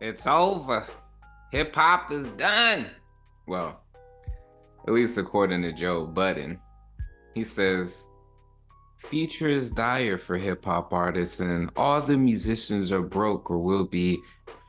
It's over. Hip hop is done. Well, at least according to Joe Budden. He says, future is dire for hip hop artists, and all the musicians are broke or will be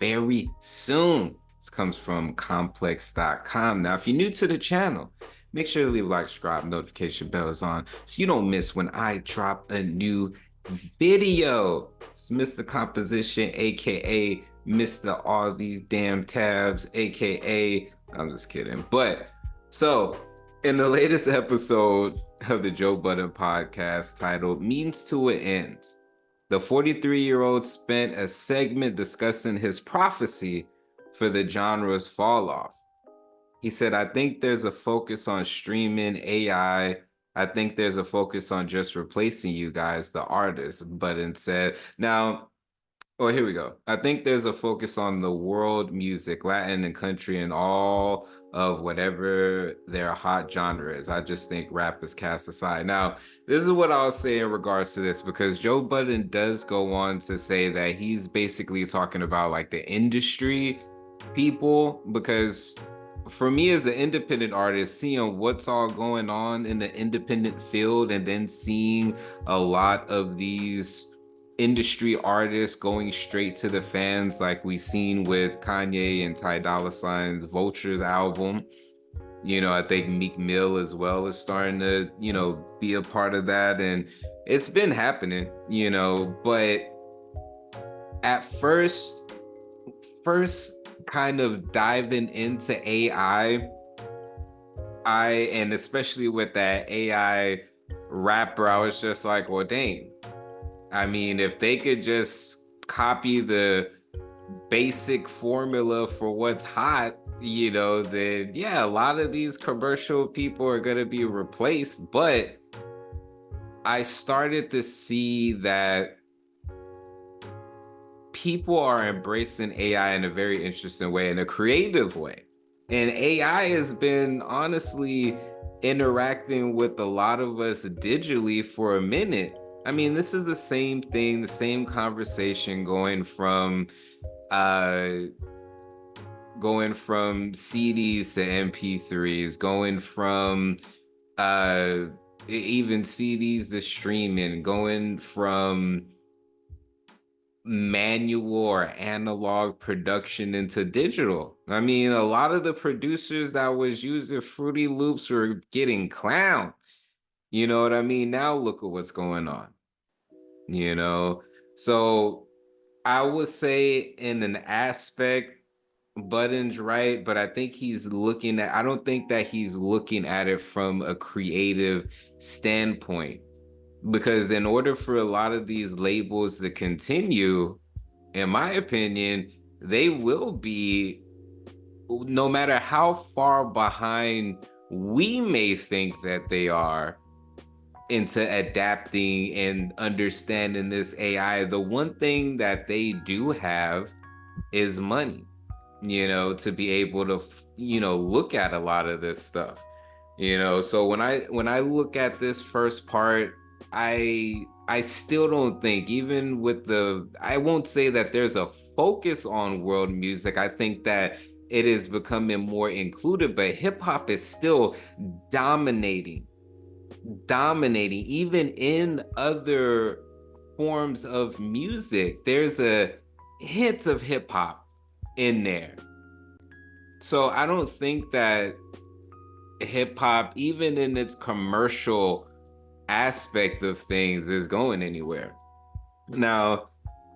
very soon. This comes from complex.com. Now, if you're new to the channel, make sure to leave a like, subscribe, notification bell is on so you don't miss when I drop a new video. It's Mr. Composition, aka Mr. All These Damn Tabs, aka I'm just kidding. But so in the latest episode of the Joe Budden podcast titled Means to an End, the 43-year-old spent a segment discussing his prophecy for the genre's fall off. He said, I think there's a focus on streaming AI. I think there's a focus on just replacing you guys, the artists. Budden said, now, oh, here we go. I think there's a focus on the world music, Latin and country, and all of whatever their hot genre is. I just think rap is cast aside. Now, this is what I'll say in regards to this, because Joe Budden does go on to say that he's basically talking about like the industry people, because for me as an independent artist, seeing what's all going on in the independent field and then seeing a lot of these industry artists going straight to the fans, like we seen with Kanye and Ty Dolla Sign's Vulture's album. I think Meek Mill as well is starting to, be a part of that. And it's been happening, but at first kind of diving into and especially with that AI rapper, I was just like, well, dang. I mean, if they could just copy the basic formula for what's hot, then yeah, a lot of these commercial people are going to be replaced. But I started to see that people are embracing AI in a very interesting way, in a creative way. And AI has been honestly interacting with a lot of us digitally for a minute. I mean, this is the same thing, the same conversation going from CDs to MP3s, going from even CDs to streaming, going from manual or analog production into digital. I mean, a lot of the producers that was using Fruity Loops were getting clowned. You know what I mean? Now look at what's going on. So I would say in an aspect, Budden's right, but I think I don't think that he's looking at it from a creative standpoint. Because in order for a lot of these labels to continue, in my opinion, they will be, no matter how far behind we may think that they are into adapting and understanding this AI, the one thing that they do have is money, to be able to, look at a lot of this stuff. So when I look at this first part, I still don't think, even with I won't say that there's a focus on world music. I think that it is becoming more included, but hip hop is still dominating, even in other forms of music. There's a hits of hip hop in there. So I don't think that hip hop, even in its commercial aspect of things, is going anywhere. Now,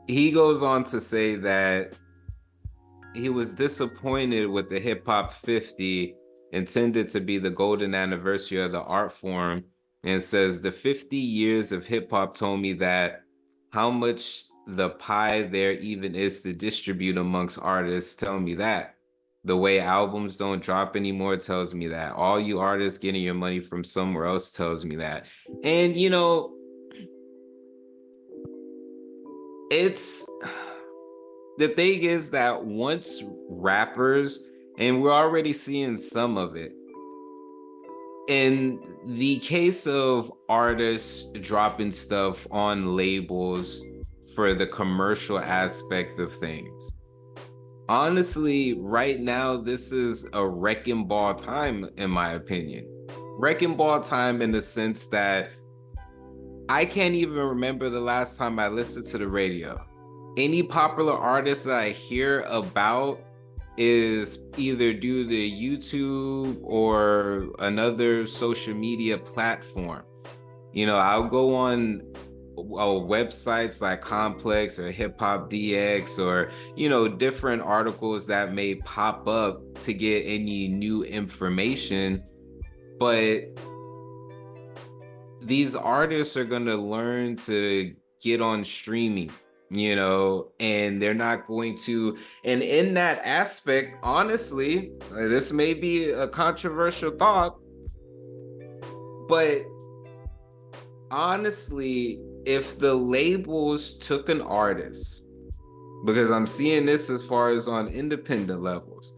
he goes on to say that he was disappointed with the Hip Hop 50, intended to be the golden anniversary of the art form, and says the 50 years of hip hop told me that how much the pie there even is to distribute amongst artists tell me that. The way albums don't drop anymore tells me that. All you artists getting your money from somewhere else tells me that. And it's the thing is that once rappers, and we're already seeing some of it, in the case of artists dropping stuff on labels for the commercial aspect of things, Honestly, right now, this is a wrecking ball time, in my opinion. Wrecking ball time in the sense that I can't even remember the last time I listened to the radio. Any popular artist that I hear about is either due to YouTube or another social media platform. I'll go on websites like Complex or Hip Hop DX or, different articles that may pop up to get any new information. But these artists are going to learn to get on streaming, and they're not going to. And in that aspect, honestly, this may be a controversial thought, but honestly, if the labels took an artist, because I'm seeing this as far as on independent levels,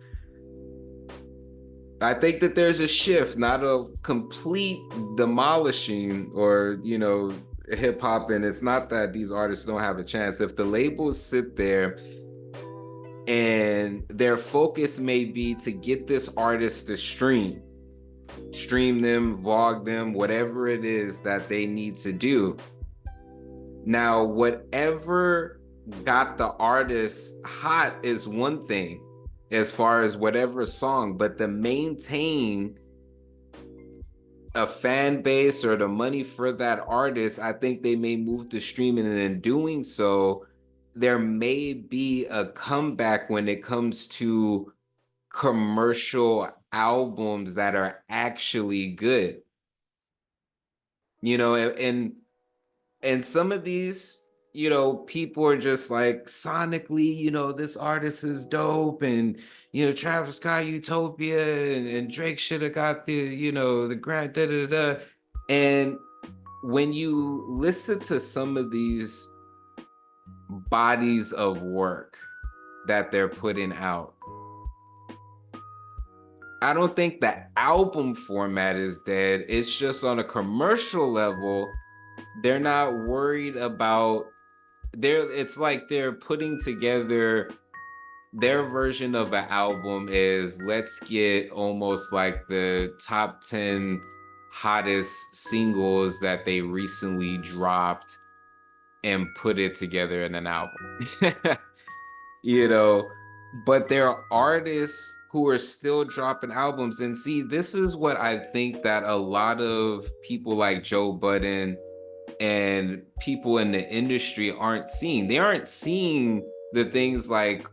I think that there's a shift, not a complete demolishing or, hip hop. And it's not that these artists don't have a chance. If the labels sit there and their focus may be to get this artist to stream them, vlog them, whatever it is that they need to do. Now, whatever got the artist hot is one thing as far as whatever song, but to maintain a fan base or the money for that artist, I think they may move to streaming, and in doing so, there may be a comeback when it comes to commercial albums that are actually good. And some of these, people are just like sonically, this artist is dope, and Travis Scott Utopia, and Drake should have got the grant, da da da. And when you listen to some of these bodies of work that they're putting out, I don't think the album format is dead. It's just on a commercial level, they're not worried about it's like they're putting together their version of an album is, let's get almost like the top 10 hottest singles that they recently dropped and put it together in an album. you know but there are artists who are still dropping albums. And see, this is what I think that a lot of people like Joe Budden and people in the industry aren't seeing. They aren't seeing the things like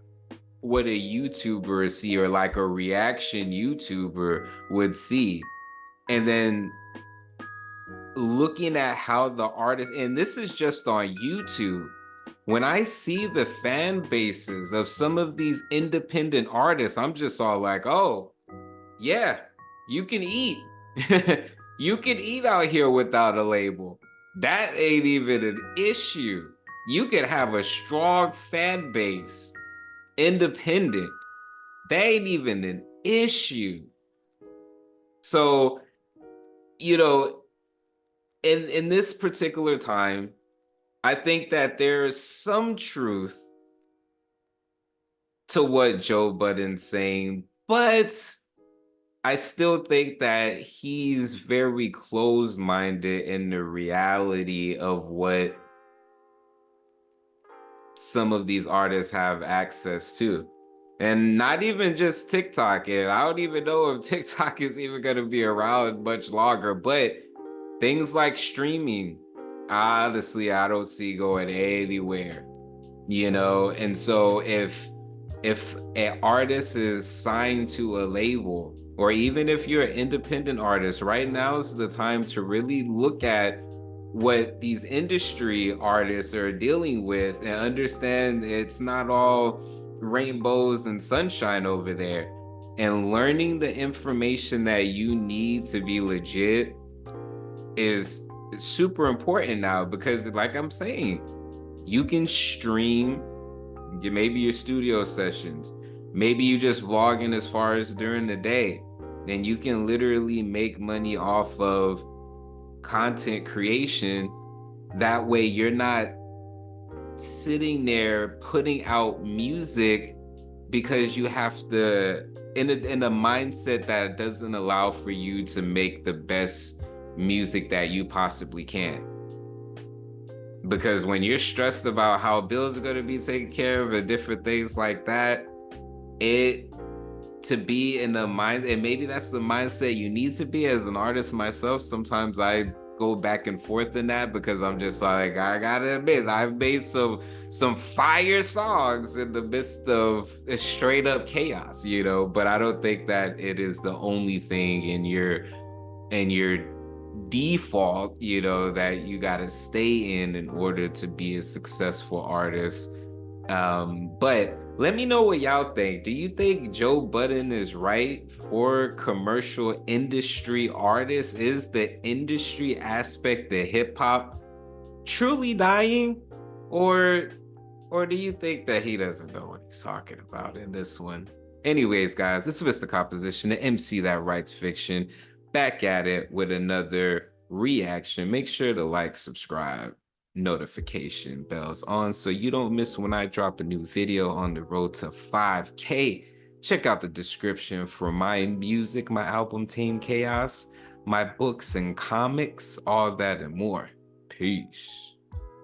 what a YouTuber see, or like a reaction YouTuber would see. And then looking at how the artist, and this is just on YouTube, when I see the fan bases of some of these independent artists, I'm just all like, oh, yeah, you can eat. You can eat out here without a label. That ain't even an issue. You could have a strong fan base, independent. That ain't even an issue. So, you know, in this particular time, I think that there's some truth to what Joe Budden's saying, but I still think that he's very closed-minded in the reality of what some of these artists have access to. And not even just TikTok. And I don't even know if TikTok is even going to be around much longer, but things like streaming, honestly, I don't see going anywhere, And so if an artist is signed to a label, or even if you're an independent artist, right now is the time to really look at what these industry artists are dealing with and understand it's not all rainbows and sunshine over there. And learning the information that you need to be legit is super important now, because like I'm saying, you can stream maybe your studio sessions, maybe you just vlogging as far as during the day, and you can literally make money off of content creation. That way you're not sitting there putting out music because you have to in a mindset that doesn't allow for you to make the best music that you possibly can. Because when you're stressed about how bills are going to be taken care of and different things like that, it to be in a mind, and maybe that's the mindset you need to be as an artist myself. Sometimes I go back and forth in that because I'm just like, I gotta admit, I've made some fire songs in the midst of straight up chaos, but I don't think that it is the only thing in your default, that you gotta stay in order to be a successful artist. But let me know what y'all think. Do you think Joe Budden is right for commercial industry artists? Is the industry aspect of hip hop truly dying? Or or do you think that he doesn't know what he's talking about in this one? Anyways, guys, this is Mr. Composition, the MC that writes fiction, back at it with another reaction. Make sure to like, subscribe, notification bells on so you don't miss when I drop a new video on the road to 5K. Check out the description for my music, my album Team Chaos, my books and comics, all that and more. Peace.